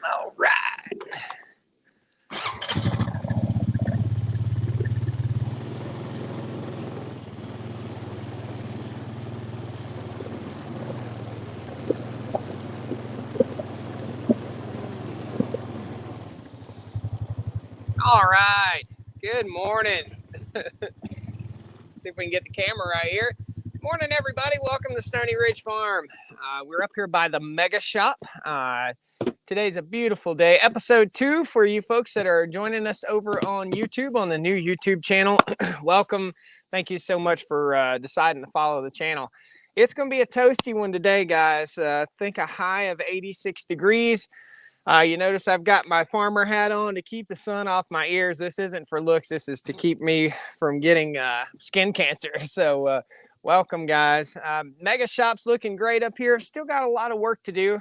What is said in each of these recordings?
All right. All right. Good morning. See if we can get the camera right here. Morning, everybody. Welcome to Stony Ridge Farm. We're up here by the Mega Shop. Today's a beautiful day. Episode 2 for you folks that are joining us over on YouTube, on the new YouTube channel. Welcome. Thank you so much for deciding to follow the channel. It's going to be a toasty one today, guys. I think a high of 86 degrees. You notice I've got my farmer hat on to keep the sun off my ears. This isn't for looks. This is to keep me from getting skin cancer. So welcome, guys. Mega Shop's looking great up here. Still got a lot of work to do.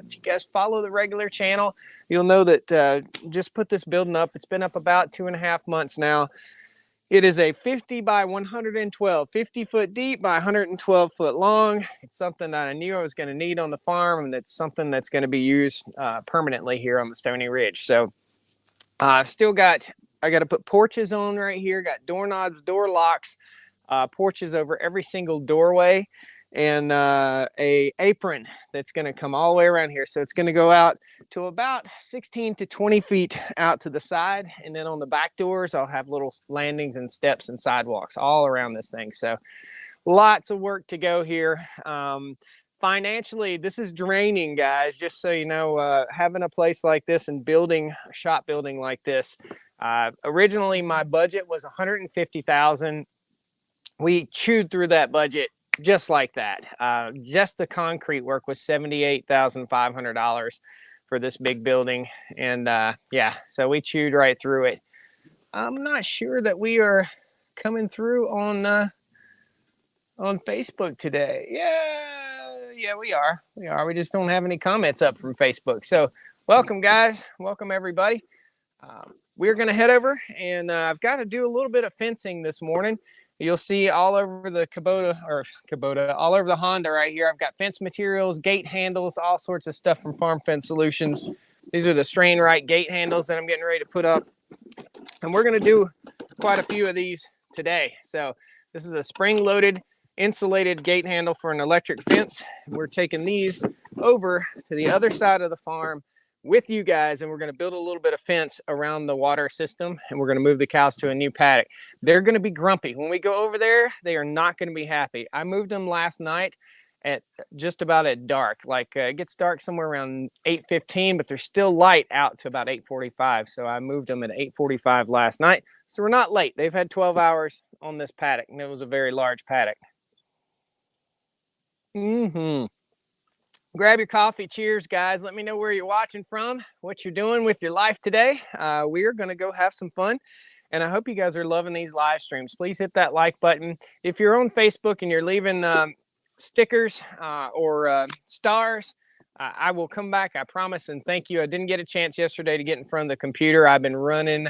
If you guys follow the regular channel, you'll know that just put this building up. It's been up about 2.5 months now. It is a 50 by 112, 50 foot deep by 112 foot long. It's something that I knew I was going to need on the farm, and it's something that's going to be used permanently here on the Stony Ridge. So I got to put porches on right here, got doorknobs, door locks, porches over every single doorway, and a apron that's going to come all the way around here. So it's going to go out to about 16 to 20 feet out to the side, and then on the back doors I'll have little landings and steps and sidewalks all around this thing. So lots of work to go here. Financially, this is draining, guys, just so you know. Having a place like this and building a shop building like this, originally my budget was $150,000. We chewed through that budget just like that. Just the concrete work was $78,500 for this big building. And yeah, so we chewed right through it. I'm not sure that we are coming through on Facebook today. Yeah, we are. We just don't have any comments up from Facebook. So welcome, guys. Welcome, everybody. We're going to head over, and I've got to do a little bit of fencing this morning. You'll see all over the all over the Honda right here. I've got fence materials, gate handles, all sorts of stuff from Farm Fence Solutions. These are the strain right gate handles that I'm getting ready to put up. And we're going to do quite a few of these today. So this is a spring-loaded insulated gate handle for an electric fence. We're taking these over to the other side of the farm with you guys, and we're going to build a little bit of fence around the water system, and we're going to move the cows to a new paddock. They're going to be grumpy. When we go over there, they are not going to be happy. I moved them last night at just about at dark. Like it gets dark somewhere around 8:15, but they're still light out to about 8:45. So I moved them at 8:45 last night. So we're not late. They've had 12 hours on this paddock, and it was a very large paddock. Grab your coffee. Cheers, guys. Let me know where you're watching from, what you're doing with your life today. We're going to go have some fun, and I hope you guys are loving these live streams. Please hit that like button. If you're on Facebook and you're leaving stickers or stars, I will come back, I promise, and thank you. I didn't get a chance yesterday to get in front of the computer. I've been running.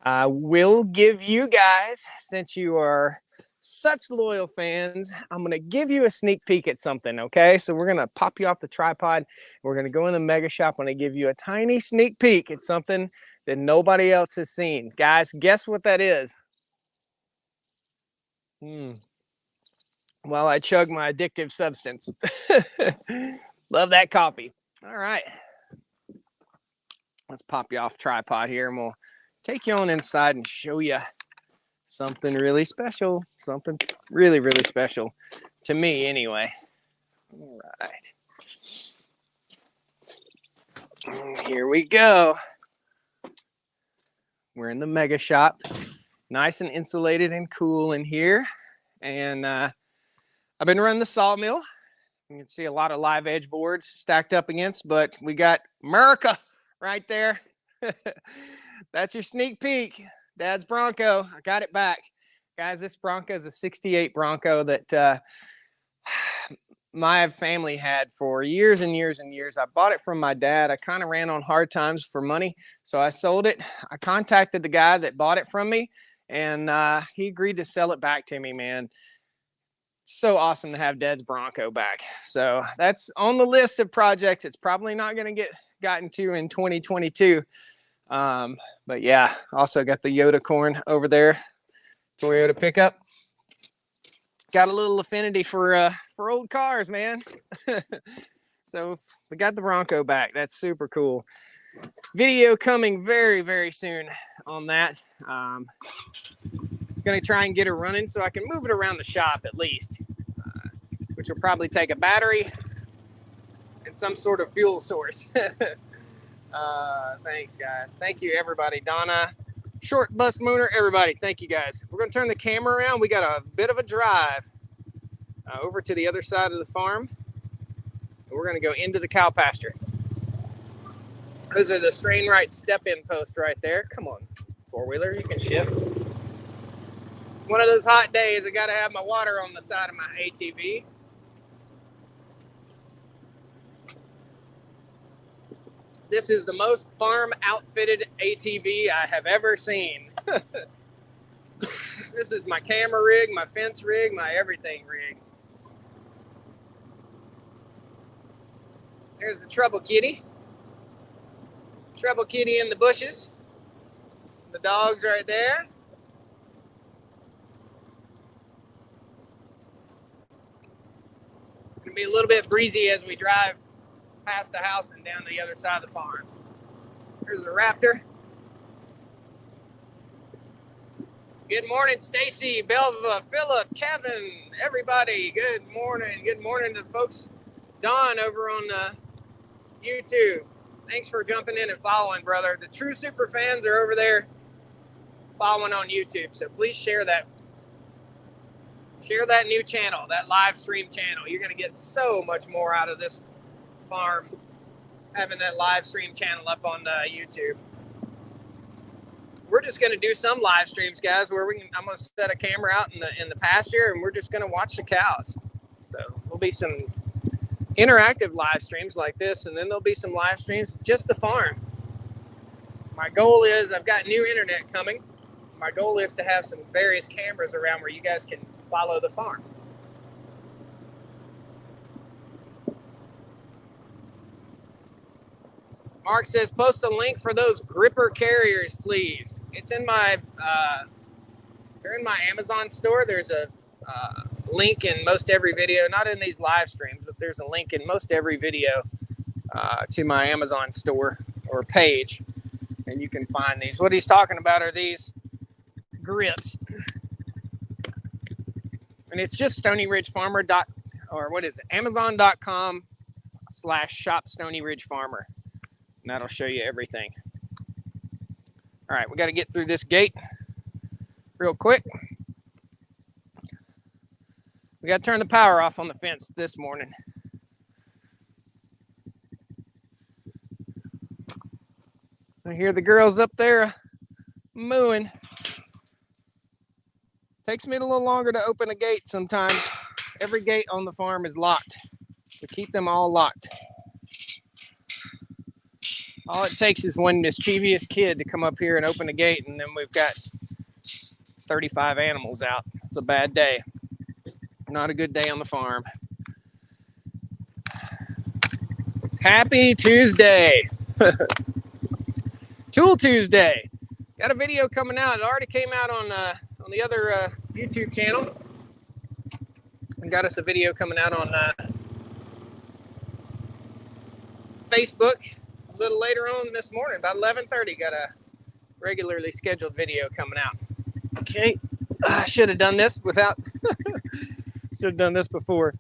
We'll give you guys, since you are such loyal fans, I'm going to give you a sneak peek at something, okay? So we're going to pop you off the tripod. We're going to go in the Mega Shop. I'm going to give you a tiny sneak peek at something that nobody else has seen. Guys, guess what that is? Well, I chug my addictive substance. Love that coffee. All right. Let's pop you off tripod here, and we'll take you on inside and show you something really special. Something really, really special to me anyway. All right. Here we go. We're in the Mega Shop. Nice and insulated and cool in here. And I've been running the sawmill. You can see a lot of live edge boards stacked up against, but we got America right there. That's your sneak peek. Dad's Bronco. I got it back. Guys, this Bronco is a 68 Bronco that my family had for years and years and years. I bought it from my dad. I kind of ran on hard times for money, so I sold it. I contacted the guy that bought it from me, and he agreed to sell it back to me, man. so awesome to have Dad's Bronco back. So that's on the list of projects. It's probably not going to get gotten to in 2022. But yeah, also got the Yoda corn over there, Toyota pickup. Got a little affinity for old cars, man. So we got the Bronco back. That's super cool. Video coming very, very soon on that. Gonna try and get her running so I can move it around the shop at least, which will probably take a battery and some sort of fuel source. Thanks, guys. Thank you, everybody. Donna, Short Bus Mooner, everybody. Thank you, guys. We're gonna turn the camera around. We got a bit of a drive over to the other side of the farm. We're gonna go into the cow pasture. Those are the strain right step-in posts right there. Come on, four-wheeler, you can shift. One of those hot days, I gotta have my water on the side of my ATV. This is the most farm outfitted ATV I have ever seen. This is my camera rig, my fence rig, my everything rig. There's the trouble kitty. Trouble kitty in the bushes. The dog's right there. It'll be a little bit breezy as we drive past the house and down the other side of the farm. There's a raptor. Good morning, Stacy, Belva, Philip, Kevin, everybody. Good morning. Good morning to the folks. Don over on YouTube. Thanks for jumping in and following, brother. The true super fans are over there following on YouTube. So please share that. Share that new channel, that live stream channel. You're going to get so much more out of this farm having that live stream channel up on YouTube. We're just going to do some live streams, guys, where I'm going to set a camera out in the pasture and we're just going to watch the cows. So there'll be some interactive live streams like this, and then there'll be some live streams just the farm. My goal is, I've got new internet coming. My goal is to have some various cameras around where you guys can follow the farm. Mark says, post a link for those gripper carriers, please. It's in my, they're in my Amazon store. There's a link in most every video, not in these live streams, but there's a link in most every video to my Amazon store or page, and you can find these. What he's talking about are these grips, and it's just Stony Ridge Farmer Amazon.com/shop Stony Ridge Farmer, and that'll show you everything. All right, we got to get through this gate real quick. We got to turn the power off on the fence this morning. I hear the girls up there mooing. Takes me a little longer to open a gate sometimes. Every gate on the farm is locked. We keep them all locked. All it takes is one mischievous kid to come up here and open a gate, and then we've got 35 animals out. It's a bad day. Not a good day on the farm. Happy Tuesday. Tool Tuesday. Got a video coming out. It already came out on the other YouTube channel. And got us a video coming out on Facebook a little later on this morning, about 11:30. Got a regularly scheduled video coming out. Okay, I should have done this without. Should have done this before.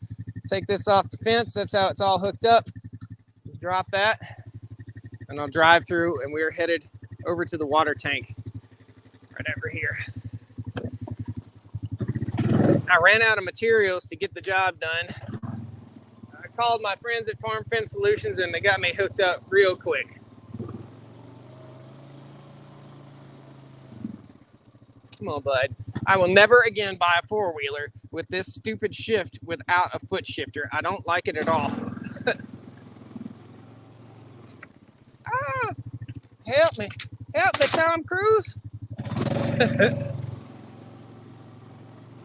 Take this off the fence. That's how it's all hooked up. Drop that, and I'll drive through, and we're headed over to the water tank right over here. I ran out of materials to get the job done. I called my friends at Farm Fence Solutions, and they got me hooked up real quick. Come on, bud. I will never again buy a four-wheeler with this stupid shift without a foot shifter. I don't like it at all. Ah, help me, Tom Cruise.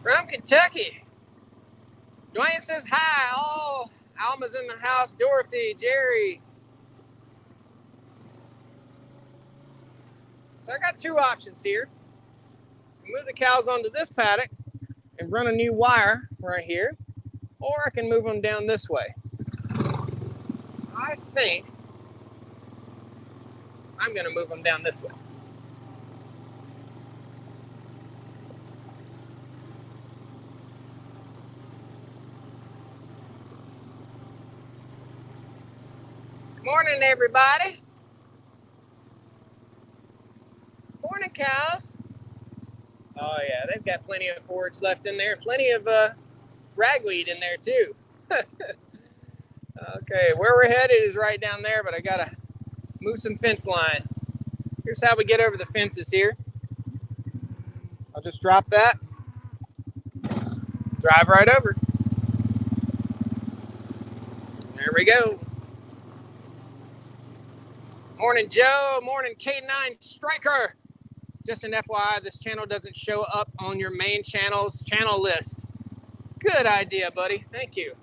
From Kentucky. Dwayne says hi. Oh, Alma's in the house. Dorothy, Jerry. So I got two options here. Move the cows onto this paddock and run a new wire right here, or I can move them down this way. I think I'm going to move them down this way. Good morning, everybody. Morning, cows. Oh, yeah, they've got plenty of forage left in there. Plenty of ragweed in there, too. Okay, where we're headed is right down there, but I got to move some fence line. Here's how we get over the fences here. I'll just drop that, drive right over. There we go. Morning, Joe. Morning, K9 Striker. Just an FYI, this channel doesn't show up on your main channel's channel list. Good idea, buddy. Thank you.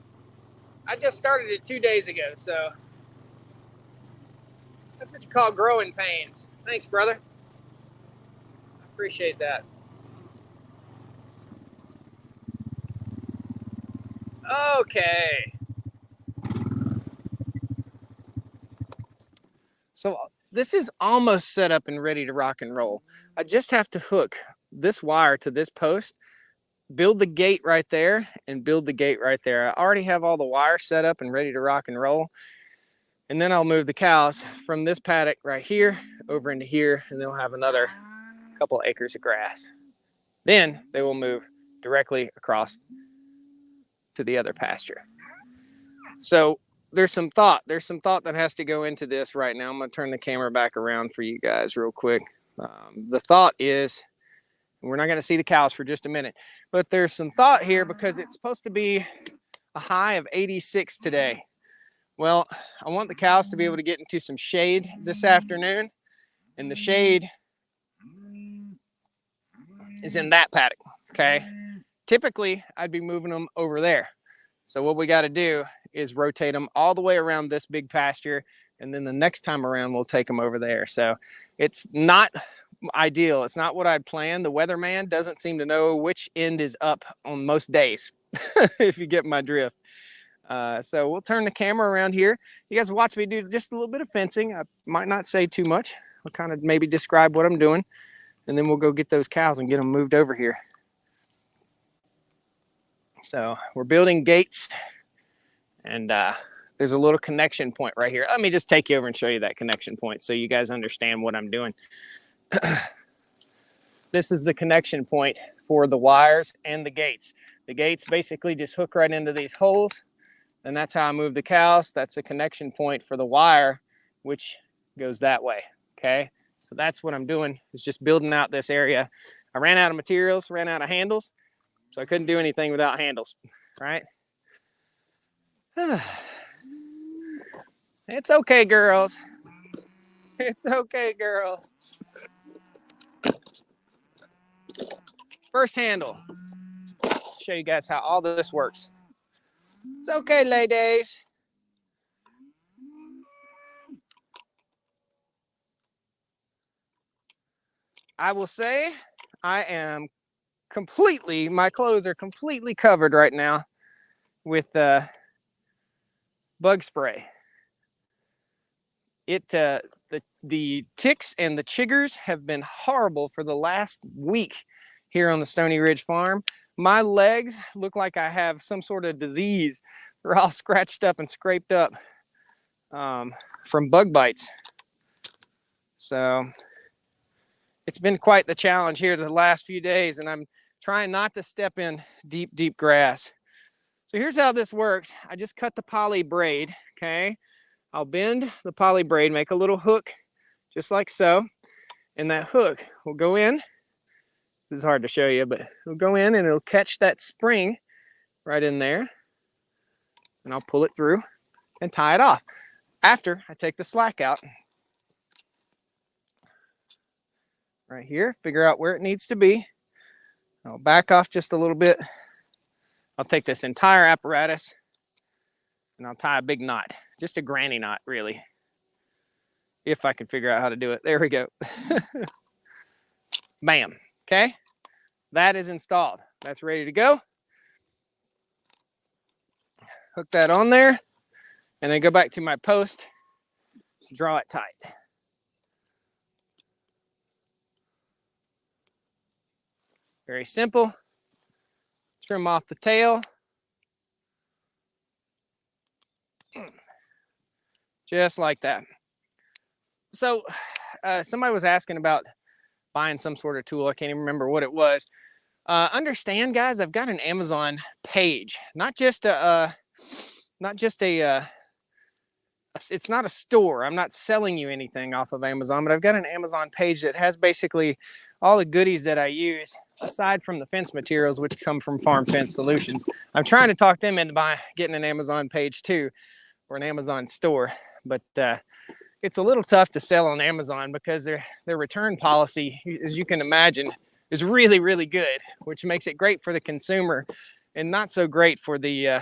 I just started it 2 days ago, so that's what you call growing pains. Thanks, brother. I appreciate that. Okay. So this is almost set up and ready to rock and roll. I just have to hook this wire to this post, build the gate right there, and build the gate right there. I already have all the wire set up and ready to rock and roll. And then I'll move the cows from this paddock right here over into here, and they'll have another couple acres of grass. Then they will move directly across to the other pasture. So there's some thought that has to go into this right now. I'm going to turn the camera back around for you guys real quick. The thought is, we're not going to see the cows for just a minute, but there's some thought here because it's supposed to be a high of 86 today. Well, I want the cows to be able to get into some shade this afternoon, and the shade is in that paddock, okay? Typically, I'd be moving them over there. So what we got to do is rotate them all the way around this big pasture, and then the next time around, we'll take them over there. So it's not ideal. It's not what I'd planned. The weatherman doesn't seem to know which end is up on most days, if you get my drift. So we'll turn the camera around here. You guys watch me do just a little bit of fencing. I might not say too much. I'll kind of maybe describe what I'm doing, and then we'll go get those cows and get them moved over here. So we're building gates, and there's a little connection point right here. Let me just take you over and show you that connection point so you guys understand what I'm doing. This is the connection point for the wires and the gates. The gates basically just hook right into these holes, and that's how I move the cows. That's a connection point for the wire, which goes that way, okay? So that's what I'm doing, is just building out this area. I ran out of materials, ran out of handles, so I couldn't do anything without handles, right? It's okay, girls. It's okay, girls. First handle. Show you guys how all this works. It's okay, ladies. I will say I am completely, my clothes are completely covered right now with bug spray. The ticks and the chiggers have been horrible for the last week here on the Stony Ridge farm. My legs look like I have some sort of disease. They're all scratched up and scraped up from bug bites. So it's been quite the challenge here the last few days, and I'm trying not to step in deep, deep grass. So here's how this works. I just cut the poly braid, okay? I'll bend the poly braid, make a little hook, just like so. And that hook will go in. This is hard to show you, but it'll go in and it'll catch that spring right in there. And I'll pull it through and tie it off. After I take the slack out, right here, figure out where it needs to be. I'll back off just a little bit I'll take this entire apparatus and I'll tie a big knot, just a granny knot, really. If I can figure out how to do it. There we go. Bam. Okay. That is installed. That's ready to go. Hook that on there and then go back to my post, draw it tight. Very simple. Trim off the tail. Just like that. So somebody was asking about buying some sort of tool. I can't even remember what it was. Understand, guys, I've got an Amazon page, not just a it's not a store. I'm not selling you anything off of Amazon, but I've got an Amazon page that has basically all the goodies that I use aside from the fence materials, which come from Farm Fence Solutions. I'm trying to talk them into getting an Amazon page too, or an Amazon store, but it's a little tough to sell on Amazon because their return policy, as you can imagine, is really, really good, which makes it great for the consumer and not so great for the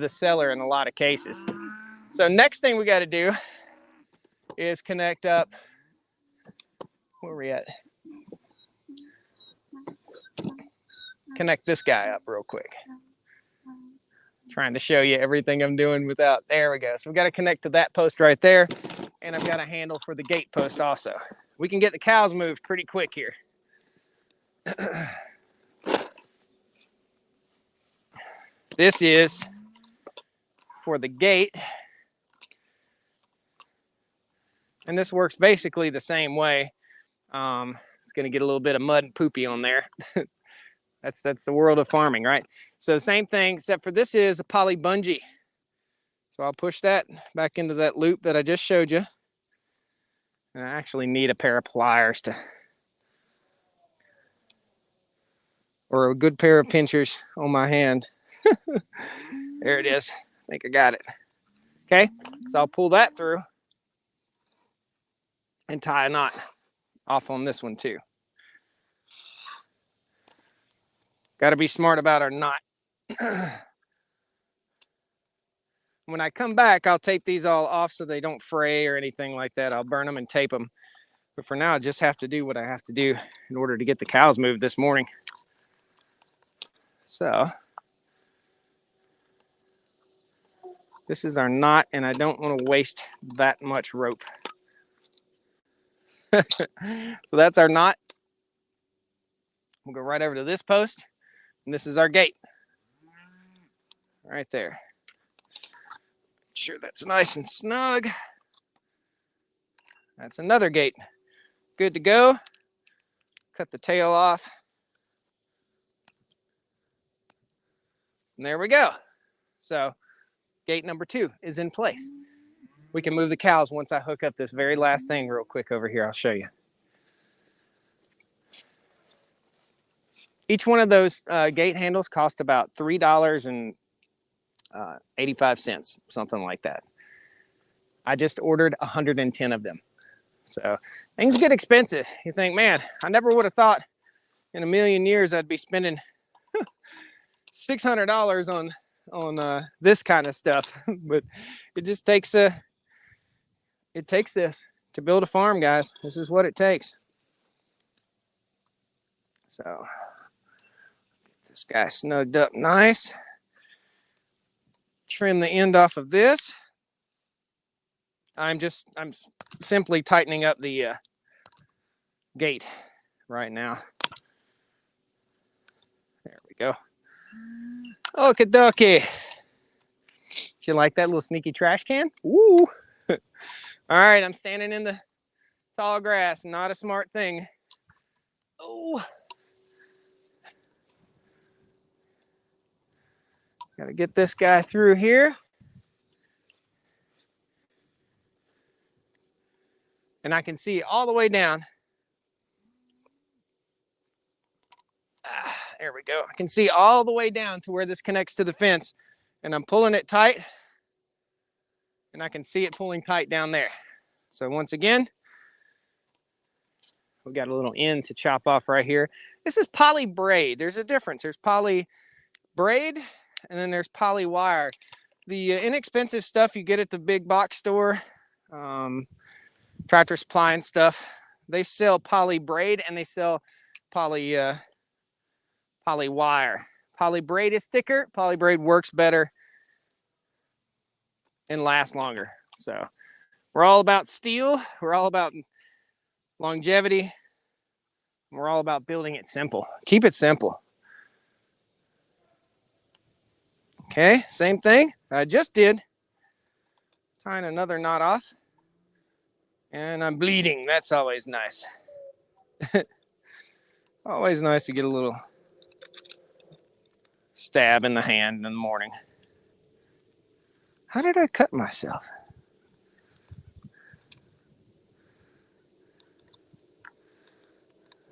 seller in a lot of cases. So next thing we got to do is connect up. Where are we at? Connect this guy up real quick. Trying to show you everything I'm doing without. There we go. So we got to connect to that post right there. And I've got a handle for the gate post also. We can get the cows moved pretty quick here. This is for the gate. And this works basically the same way. It's going to get a little bit of mud and poopy on there. That's the world of farming, right? So same thing, except for this is a poly bungee. So I'll push that back into that loop that I just showed you. And I actually need a pair of pliers or a good pair of pinchers on my hand. There it is. I think I got it. Okay, so I'll pull that through and tie a knot off on this one too. Got to be smart about our knot. When I come back, I'll tape these all off so they don't fray or anything like that. I'll burn them and tape them. But for now, I just have to do what I have to do in order to get the cows moved this morning. So this is our knot, and I don't want to waste that much rope. So that's our knot. We'll go right over to this post, and this is our gate. Right there. Make sure that's nice and snug. That's another gate. Good to go. Cut the tail off. And there we go. So gate number 2 is in place. We can move the cows once I hook up this very last thing real quick over here. I'll show you. Each one of those gate handles cost about $3.85, something like that. I just ordered 110 of them. So things get expensive. You think, man, I never would have thought in a million years I'd be spending $600 on this kind of stuff. But it just takes this to build a farm, guys. This is what it takes. So get this guy snugged up nice. Trim the end off of this. I'm simply tightening up the gate right now. There we go. Okie dokie. You like that little sneaky trash can? Woo! All right, I'm standing in the tall grass. Not a smart thing. Oh. Gotta get this guy through here. And I can see all the way down. There we go. I can see all the way down to where this connects to the fence. And I'm pulling it tight. And I can see it pulling tight down there. So once again, we got a little end to chop off right here. This is poly braid. There's a difference. There's poly braid, and then there's poly wire. The inexpensive stuff you get at the big box store, Tractor Supply and stuff, they sell poly braid and they sell poly wire. Poly braid is thicker. Poly braid works better and lasts longer. So we're all about steel. We're all about longevity. We're all about building it simple. Keep it simple. Okay, same thing I just did. Tying another knot off. And I'm bleeding. That's always nice. Always nice to get a little stab in the hand in the morning. How did I cut myself?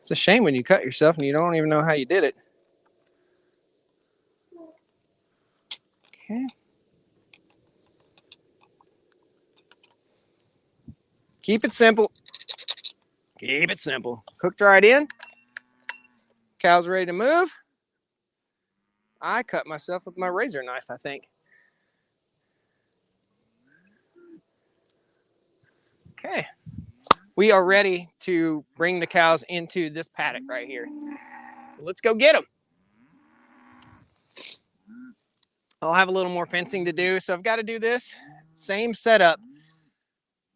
It's a shame when you cut yourself and you don't even know how you did it. Okay. Keep it simple. Keep it simple. Hooked right in. Cow's ready to move. I cut myself with my razor knife, I think. Okay. We are ready to bring the cows into this paddock right here. So let's go get them. I'll have a little more fencing to do, so I've got to do this same setup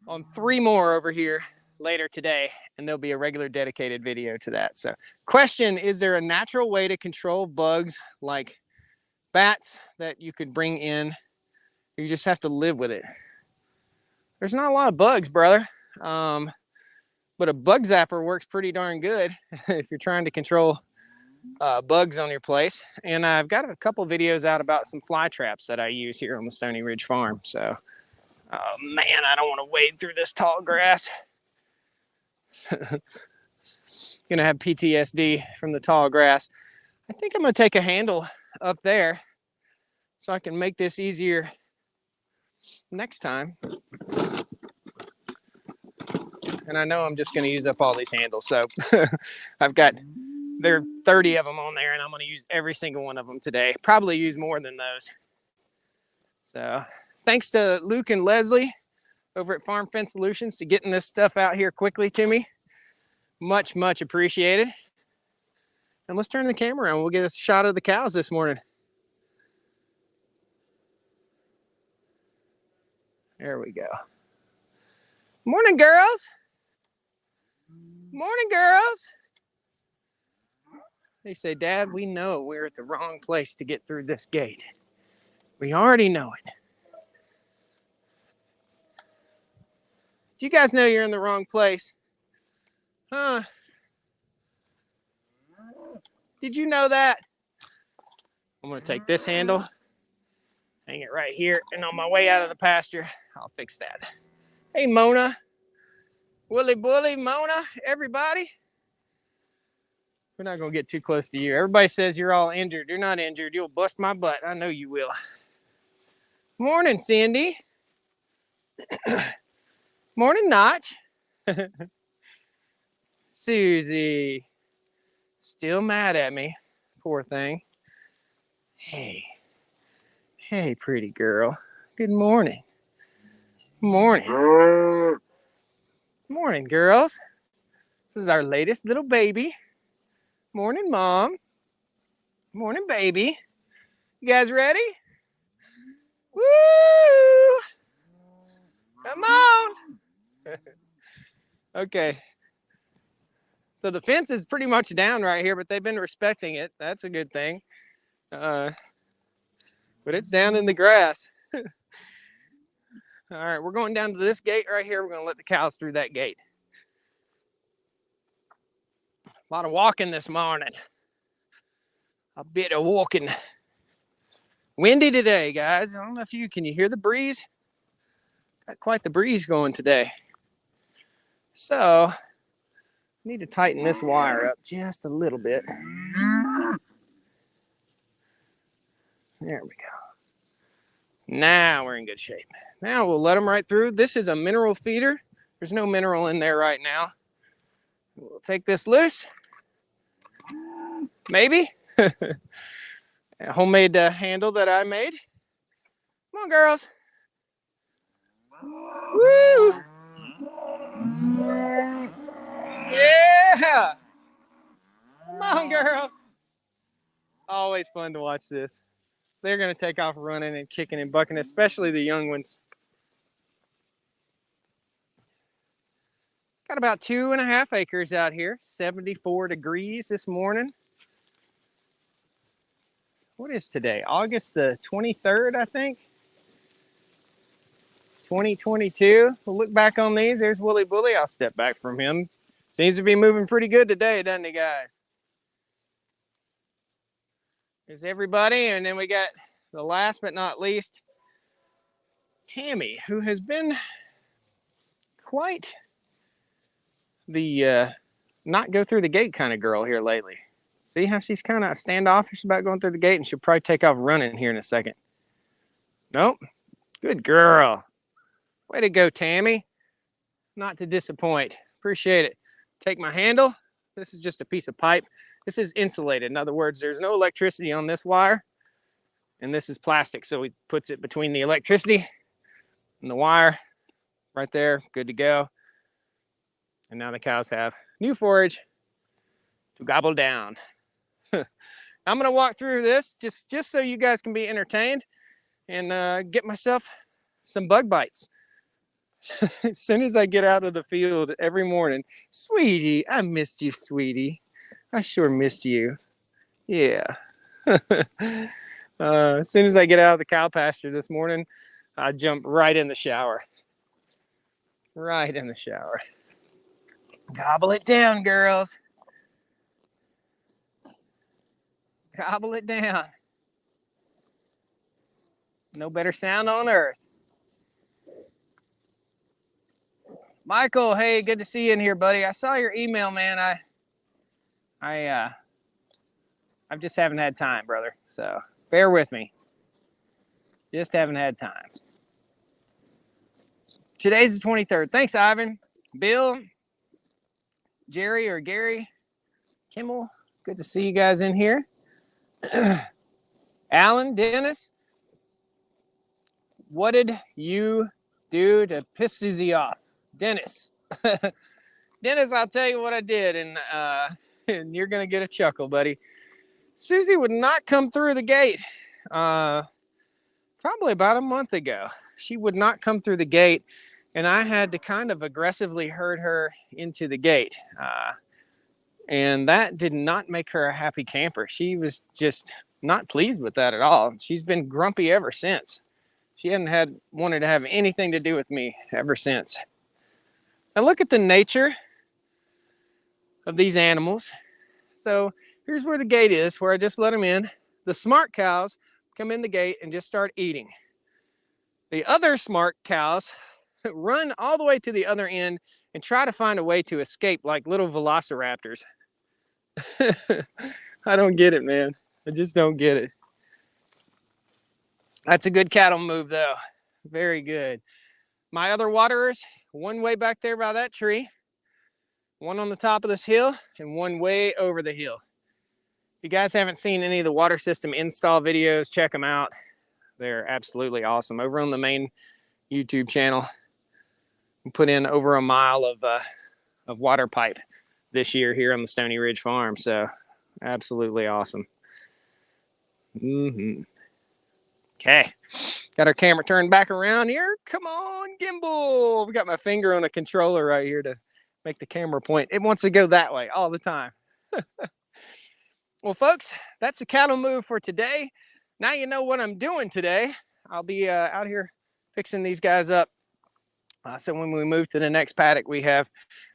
on 3 more over here later today, and there'll be a regular dedicated video to that. So question, is there a natural way to control bugs like bats that you could bring in? You just have to live with it. There's not a lot of bugs, brother, but a bug zapper works pretty darn good if you're trying to control bugs on your place. And I've got a couple videos out about some fly traps that I use here on the Stony Ridge farm. So oh man, I don't want to wade through this tall grass. Gonna have PTSD from the tall grass. I think I'm gonna take a handle up there so I can make this easier next time. And I know I'm just gonna use up all these handles. So there are 30 of them on there, and I'm gonna use every single one of them today. Probably use more than those. So thanks to Luke and Leslie over at Farm Fence Solutions to getting this stuff out here quickly to me. Much, much appreciated. And let's turn the camera on. We'll get a shot of the cows this morning. There we go. Morning, girls. Morning, girls. They say, Dad, we know we're at the wrong place to get through this gate. We already know it. Do you guys know you're in the wrong place? Huh? Did you know that? I'm going to take this handle, hang it right here, and on my way out of the pasture, I'll fix that. Hey, Mona. Wooly Bully, Mona, everybody. We're not going to get too close to you. Everybody says you're all injured. You're not injured. You'll bust my butt. I know you will. Morning, Cindy. Morning, Notch. Susie. Still mad at me. Poor thing. Hey. Hey, pretty girl. Good morning. Morning. Morning, girls. This is our latest little baby. Morning, Mom. Morning, baby. You guys ready? Woo! Come on. Okay. So the fence is pretty much down right here, but they've been respecting it. That's a good thing. But it's down in the grass. All right, we're going down to this gate right here. We're going to let the cows through that gate. A lot of walking this morning. A bit of walking. Windy today, guys. I don't know if can you hear the breeze? Got quite the breeze going today. So, I need to tighten this wire up just a little bit. There we go. Now we're in good shape. Now we'll let them right through. This is a mineral feeder. There's no mineral in there right now. We'll take this loose. Maybe. A homemade handle that I made. Come on, girls. Woo! Yeah! Come on, girls. Always fun to watch this. They're going to take off running and kicking and bucking, especially the young ones. Got about 2.5 acres out here. 74 degrees this morning. What is today? August the 23rd, I think. 2022. We'll look back on these. There's Wooly Bully. I'll step back from him. Seems to be moving pretty good today, doesn't he, guys? There's everybody. And then we got the last but not least, Tammy, who has been quite the not go through the gate kind of girl here lately. See how she's kind of standoffish about going through the gate, and she'll probably take off running here in a second. Nope. Good girl. Way to go, Tammy. Not to disappoint. Appreciate it. Take my handle. This is just a piece of pipe. This is insulated. In other words, there's no electricity on this wire, and this is plastic, so he puts it between the electricity and the wire right there. Good to go. And now the cows have new forage to gobble down. I'm going to walk through this just so you guys can be entertained and get myself some bug bites. As soon as I get out of the field every morning, sweetie, I missed you, sweetie. I sure missed you. Yeah. As soon as I get out of the cow pasture this morning, I jump right in the shower. Right in the shower. Gobble it down, girls. Gobble it down. No better sound on earth. Michael, hey, good to see you in here, buddy. I saw your email, man. I just haven't had time, brother. So bear with me. Just haven't had time. Today's the 23rd. Thanks, Ivan. Bill, Jerry or Gary, Kimmel, good to see you guys in here. Alan, Dennis, what did you do to piss Susie off? Dennis. Dennis, I'll tell you what I did, and you're going to get a chuckle, buddy. Susie would not come through the gate probably about a month ago. She would not come through the gate, and I had to kind of aggressively herd her into the gate. And that did not make her a happy camper. She was just not pleased with that at all. She's been grumpy ever since. She hadn't wanted to have anything to do with me ever since. Now look at the nature of these animals. So here's where the gate is, where I just let them in. The smart cows come in the gate and just start eating. The other smart cows run all the way to the other end and try to find a way to escape like little velociraptors. I don't get it, man. I just don't get it. That's a good cattle move, though. Very good. My other waterers, one way back there by that tree, one on the top of this hill, and one way over the hill. If you guys haven't seen any of the water system install videos, check them out. They're absolutely awesome. Over on the main YouTube channel, we put in over a mile of water pipe this year here on the Stony Ridge Farm. So absolutely awesome. Okay, got our camera turned back around here. Come on, gimbal. We got my finger on a controller right here to make the camera point. It wants to go that way all the time. Well, folks, that's the cattle move for today. Now you know what I'm doing today. I'll be out here fixing these guys up. So when we move to the next paddock, we have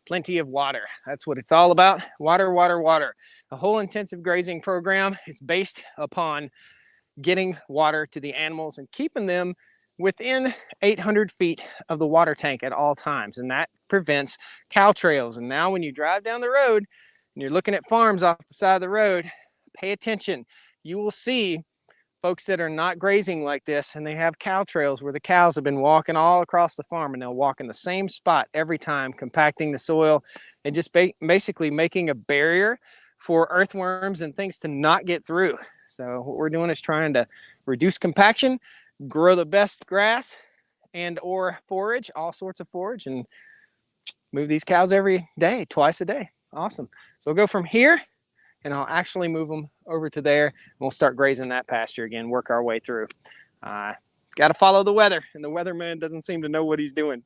plenty of water. That's what it's all about. Water, water, water. The whole intensive grazing program is based upon getting water to the animals and keeping them within 800 feet of the water tank at all times. And that prevents cow trails. And now when you drive down the road and you're looking at farms off the side of the road, pay attention. You will see folks that are not grazing like this, and they have cow trails where the cows have been walking all across the farm, and they'll walk in the same spot every time, compacting the soil and just basically making a barrier for earthworms and things to not get through. So what we're doing is trying to reduce compaction, grow the best grass and or forage, all sorts of forage, and move these cows every day, twice a day. Awesome. So we'll go from here and I'll actually move them over to there and we'll start grazing that pasture again, work our way through. Got to follow the weather, and the weatherman doesn't seem to know what he's doing.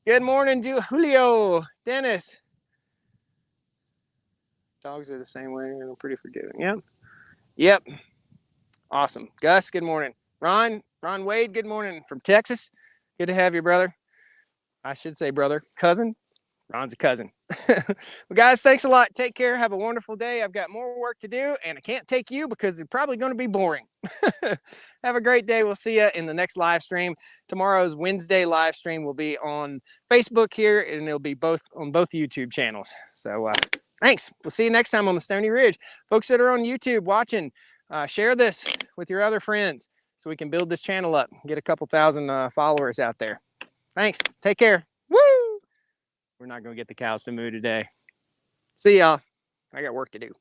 Good morning, Julio, Dennis. Dogs are the same way. I'm pretty forgiving. Yep. Yep. Awesome. Gus, good morning. Ron Wade, good morning from Texas. Good to have you, brother. I should say brother, cousin. Ron's a cousin. Well, guys, thanks a lot. Take care. Have a wonderful day. I've got more work to do, and I can't take you because it's probably going to be boring. Have a great day. We'll see you in the next live stream. Tomorrow's Wednesday live stream will be on Facebook here, and it'll be on both YouTube channels. So thanks. We'll see you next time on the Stony Ridge. Folks that are on YouTube watching, share this with your other friends so we can build this channel up and get a couple thousand followers out there. Thanks. Take care. Woo! We're not going to get the cows to moo today. See y'all. I got work to do.